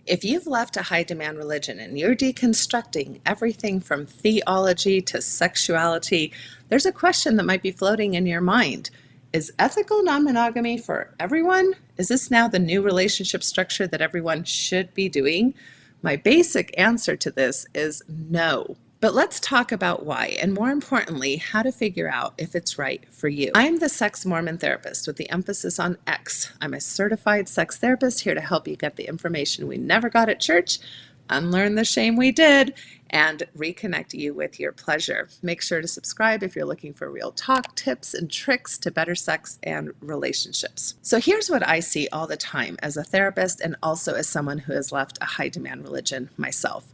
If you've left a high demand religion and you're deconstructing everything from theology to sexuality, there's a question that might be floating in your mind. Is ethical non-monogamy for everyone? Is this now the new relationship structure that everyone should be doing? My basic answer to this is no. But let's talk about why, and more importantly, how to figure out if it's right for you. I'm the sex Mormon therapist with the emphasis on X. I'm a certified sex therapist here to help you get the information we never got at church, unlearn the shame we did, and reconnect you with your pleasure. Make sure to subscribe if you're looking for real talk, tips, and tricks to better sex and relationships. So here's what I see all the time as a therapist and also as someone who has left a high demand religion myself.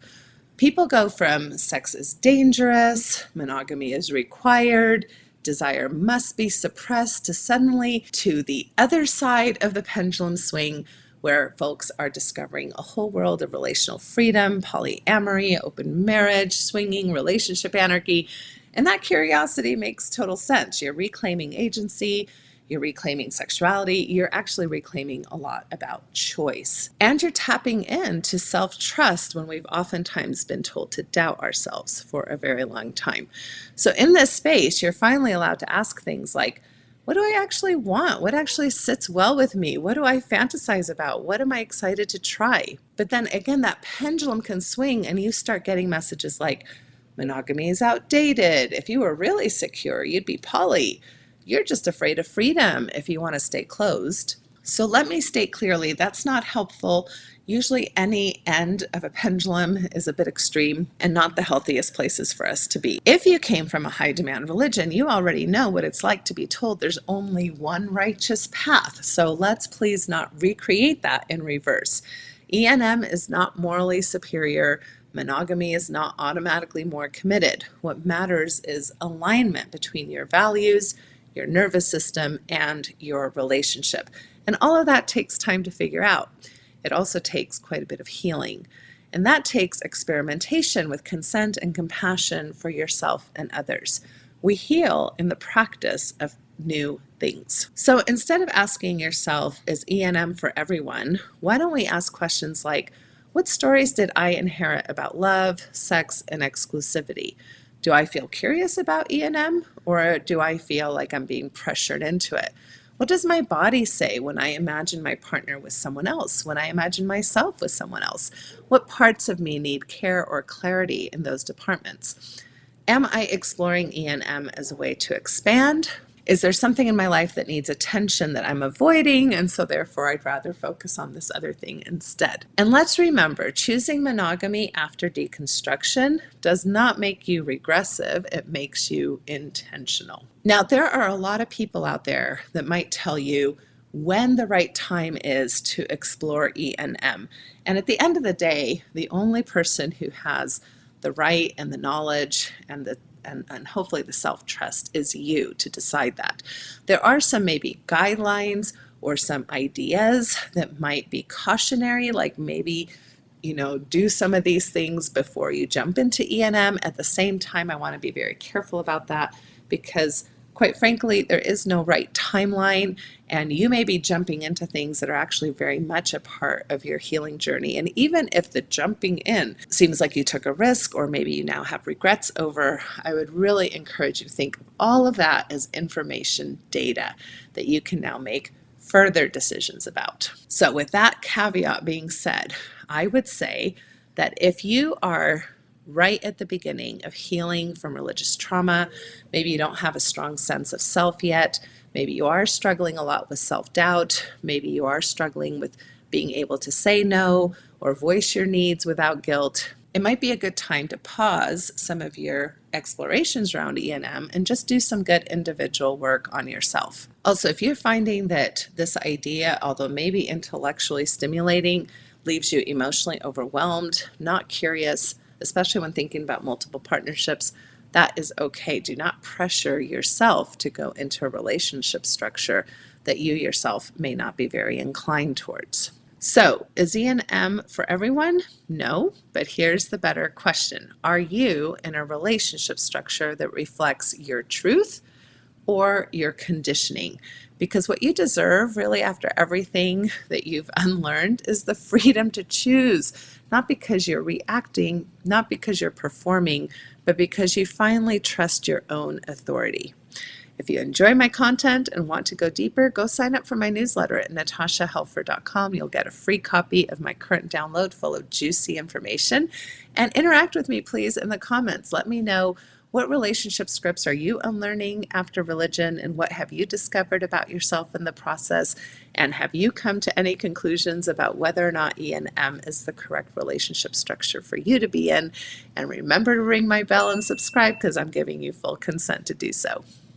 People go from sex is dangerous, monogamy is required, desire must be suppressed, to suddenly to the other side of the pendulum swing, where folks are discovering a whole world of relational freedom, polyamory, open marriage, swinging, relationship anarchy. And that curiosity makes total sense. You're reclaiming agency, you're reclaiming sexuality, you're actually reclaiming a lot about choice. And you're tapping into self-trust when we've oftentimes been told to doubt ourselves for a very long time. So in this space, you're finally allowed to ask things like, what do I actually want? What actually sits well with me? What do I fantasize about? What am I excited to try? But then again, that pendulum can swing and you start getting messages like, monogamy is outdated. If you were really secure, you'd be poly. You're just afraid of freedom if you want to stay closed. So let me state clearly, that's not helpful. Usually any end of a pendulum is a bit extreme and not the healthiest places for us to be. If you came from a high demand religion, you already know what it's like to be told there's only one righteous path. So let's please not recreate that in reverse. E&M is not morally superior. Monogamy is not automatically more committed. What matters is alignment between your values, your nervous system, and your relationship. And all of that takes time to figure out. It also takes quite a bit of healing. And that takes experimentation with consent and compassion for yourself and others. We heal in the practice of new things. So instead of asking yourself, is E&M for everyone? Why don't we ask questions like, what stories did I inherit about love, sex, and exclusivity? Do I feel curious about E&M, or do I feel like I'm being pressured into it? What does my body say when I imagine my partner with someone else, when I imagine myself with someone else? What parts of me need care or clarity in those departments? Am I exploring E&M as a way to expand? Is there something in my life that needs attention that I'm avoiding, and so therefore I'd rather focus on this other thing instead? And let's remember, choosing monogamy after deconstruction does not make you regressive, it makes you intentional. Now, there are a lot of people out there that might tell you when the right time is to explore E&M. And at the end of the day, the only person who has the right and the knowledge and hopefully the self-trust is you to decide that. There are some maybe guidelines or some ideas that might be cautionary, like maybe, do some of these things before you jump into E&M. At the same time, I want to be very careful about that because quite frankly, there is no right timeline, and you may be jumping into things that are actually very much a part of your healing journey. And even if the jumping in seems like you took a risk, or maybe you now have regrets over, I would really encourage you to think of all of that as information data that you can now make further decisions about. So with that caveat being said, I would say that if you are right at the beginning of healing from religious trauma, maybe you don't have a strong sense of self yet, maybe you are struggling a lot with self-doubt, maybe you are struggling with being able to say no or voice your needs without guilt, it might be a good time to pause some of your explorations around E&M and just do some good individual work on yourself. Also, if you're finding that this idea, although maybe intellectually stimulating, leaves you emotionally overwhelmed, not curious, especially when thinking about multiple partnerships, that is okay. Do not pressure yourself to go into a relationship structure that you yourself may not be very inclined towards. So, is E&M for everyone? No, but here's the better question. Are you in a relationship structure that reflects your truth, or your conditioning. Because what you deserve, really, after everything that you've unlearned, is the freedom to choose, not because you're reacting, not because you're performing, but because you finally trust your own authority. If you enjoy my content and want to go deeper, go sign up for my newsletter at natashahelfer.com. You'll get a free copy of my current download full of juicy information. And interact with me, please, in the comments. Let me know, what relationship scripts are you unlearning after religion, and what have you discovered about yourself in the process? And have you come to any conclusions about whether or not E&M is the correct relationship structure for you to be in? And remember to ring my bell and subscribe, because I'm giving you full consent to do so.